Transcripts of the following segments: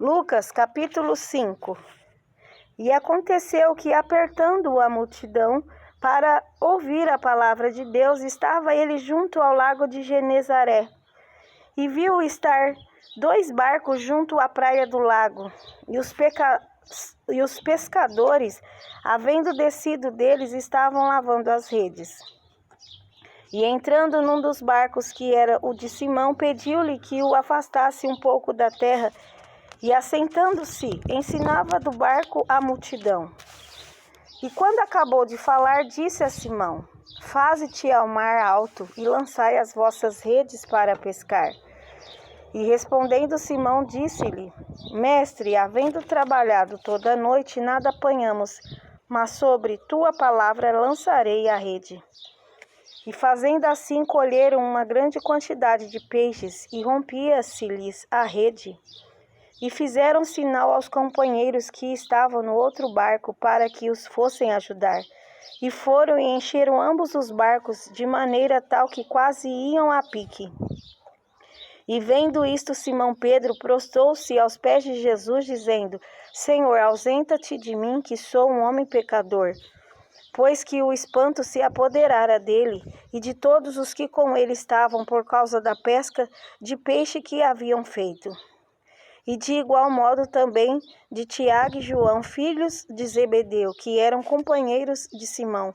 Lucas, capítulo 5. E aconteceu que, apertando a multidão para ouvir a palavra de Deus, estava ele junto ao lago de Genezaré. E viu estar 2 barcos junto à praia do lago, e os pescadores, havendo descido deles, estavam lavando as redes. E entrando num dos barcos, que era o de Simão, pediu-lhe que o afastasse um pouco da terra, e assentando-se, ensinava do barco a multidão. E quando acabou de falar, disse a Simão: Faze-te ao mar alto e lançai as vossas redes para pescar. E respondendo Simão, disse-lhe: Mestre, havendo trabalhado toda a noite, nada apanhamos, mas sobre tua palavra lançarei a rede. E fazendo assim, colheram uma grande quantidade de peixes, e rompia-se-lhes a rede. E fizeram sinal aos companheiros que estavam no outro barco para que os fossem ajudar. E foram e encheram ambos os barcos, de maneira tal que quase iam a pique. E vendo isto, Simão Pedro prostrou-se aos pés de Jesus, dizendo: Senhor, ausenta-te de mim, que sou um homem pecador. Pois que o espanto se apoderara dele e de todos os que com ele estavam, por causa da pesca de peixe que haviam feito. E de igual modo também de Tiago e João, filhos de Zebedeu, que eram companheiros de Simão.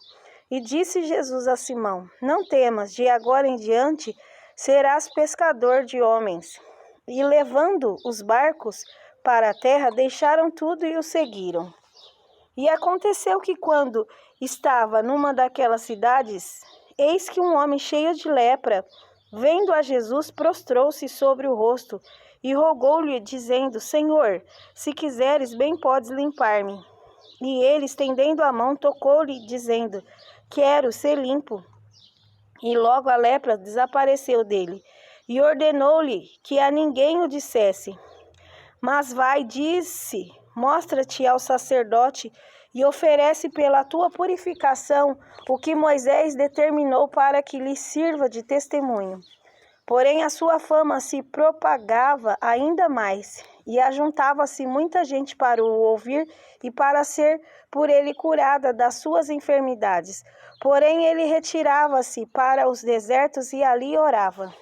E disse Jesus a Simão: Não temas, de agora em diante serás pescador de homens. E levando os barcos para a terra, deixaram tudo e o seguiram. E aconteceu que, quando estava numa daquelas cidades, eis que um homem cheio de lepra, vendo a Jesus, prostrou-se sobre o rosto e rogou-lhe, dizendo: Senhor, se quiseres, bem podes limpar-me. E ele, estendendo a mão, tocou-lhe, dizendo: Quero ser limpo. E logo a lepra desapareceu dele. E ordenou-lhe que a ninguém o dissesse. Mas vai, disse, mostra-te ao sacerdote e oferece pela tua purificação o que Moisés determinou para que lhe sirva de testemunho. Porém, a sua fama se propagava ainda mais, e ajuntava-se muita gente para o ouvir e para ser por ele curada das suas enfermidades. Porém, ele retirava-se para os desertos e ali orava.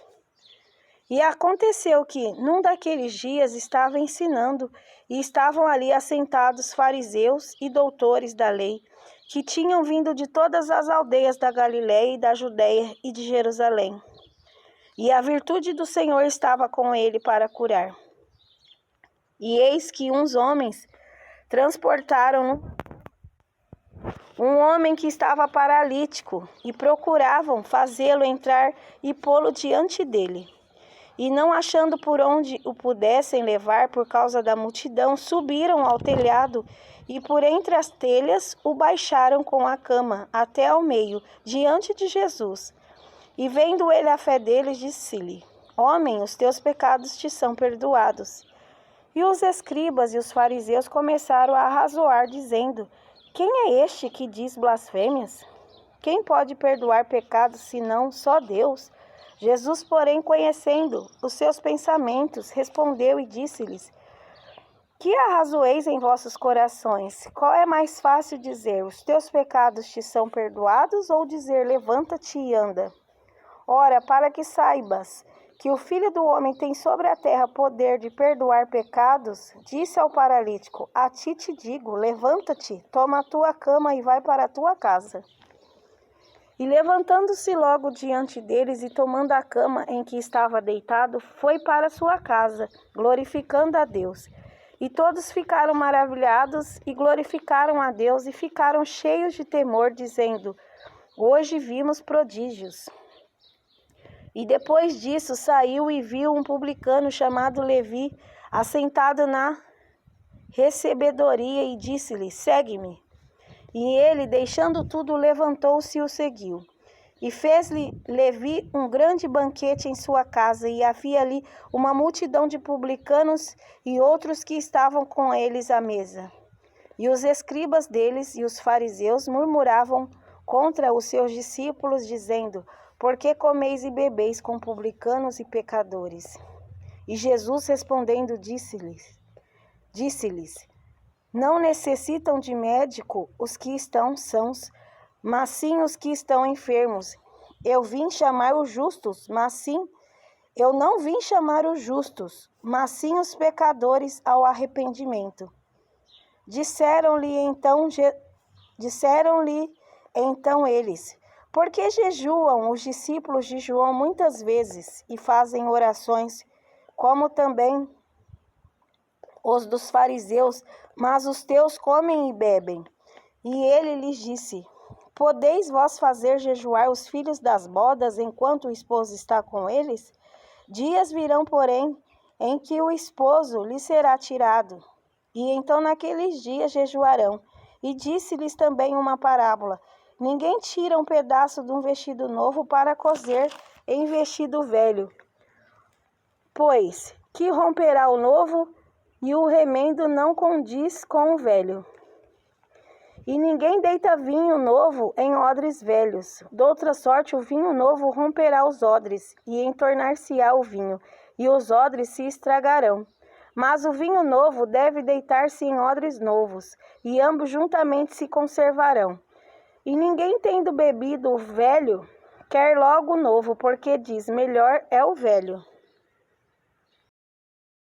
E aconteceu que, num daqueles dias, estava ensinando, e estavam ali assentados fariseus e doutores da lei, que tinham vindo de todas as aldeias da Galiléia e da Judéia e de Jerusalém. E a virtude do Senhor estava com ele para curar. E eis que uns homens transportaram um homem que estava paralítico e procuravam fazê-lo entrar e pô-lo diante dele. E não achando por onde o pudessem levar por causa da multidão, subiram ao telhado e por entre as telhas o baixaram com a cama até ao meio, diante de Jesus. E vendo ele a fé deles, disse-lhe: Homem, os teus pecados te são perdoados. E os escribas e os fariseus começaram a arrazoar, dizendo: Quem é este que diz blasfêmias? Quem pode perdoar pecados, senão só Deus? Jesus, porém, conhecendo os seus pensamentos, respondeu e disse-lhes: Que arrazoeis em vossos corações? Qual é mais fácil dizer: Os teus pecados te são perdoados, ou dizer: Levanta-te e anda? Ora, para que saibas que o Filho do Homem tem sobre a terra poder de perdoar pecados, disse ao paralítico: A ti te digo, levanta-te, toma a tua cama e vai para a tua casa. E levantando-se logo diante deles e tomando a cama em que estava deitado, foi para sua casa, glorificando a Deus. E todos ficaram maravilhados e glorificaram a Deus e ficaram cheios de temor, dizendo: Hoje vimos prodígios. E depois disso saiu e viu um publicano chamado Levi, assentado na recebedoria, e disse-lhe: Segue-me. E ele, deixando tudo, levantou-se e o seguiu. E fez-lhe Levi um grande banquete em sua casa, e havia ali uma multidão de publicanos e outros que estavam com eles à mesa. E os escribas deles e os fariseus murmuravam contra os seus discípulos, dizendo: Por que comeis e bebeis com publicanos e pecadores? E Jesus respondendo disse-lhes: Disse-lhes: Não necessitam de médico os que estão sãos, mas sim os que estão enfermos. Eu não vim chamar os justos, mas sim os pecadores ao arrependimento. Disseram-lhe então eles: Por que jejuam os discípulos de João muitas vezes e fazem orações, como também os dos fariseus, mas os teus comem e bebem? E ele lhes disse: Podeis vós fazer jejuar os filhos das bodas enquanto o esposo está com eles? Dias virão, porém, em que o esposo lhes será tirado, e então naqueles dias jejuarão. E disse-lhes também uma parábola: Ninguém tira um pedaço de um vestido novo para coser em vestido velho, pois que romperá o novo, e o remendo não condiz com o velho. E ninguém deita vinho novo em odres velhos. Doutra sorte, o vinho novo romperá os odres, e entornar-se-á o vinho, e os odres se estragarão. Mas o vinho novo deve deitar-se em odres novos, e ambos juntamente se conservarão. E ninguém, tendo bebido o velho, quer logo o novo, porque diz: melhor é o velho.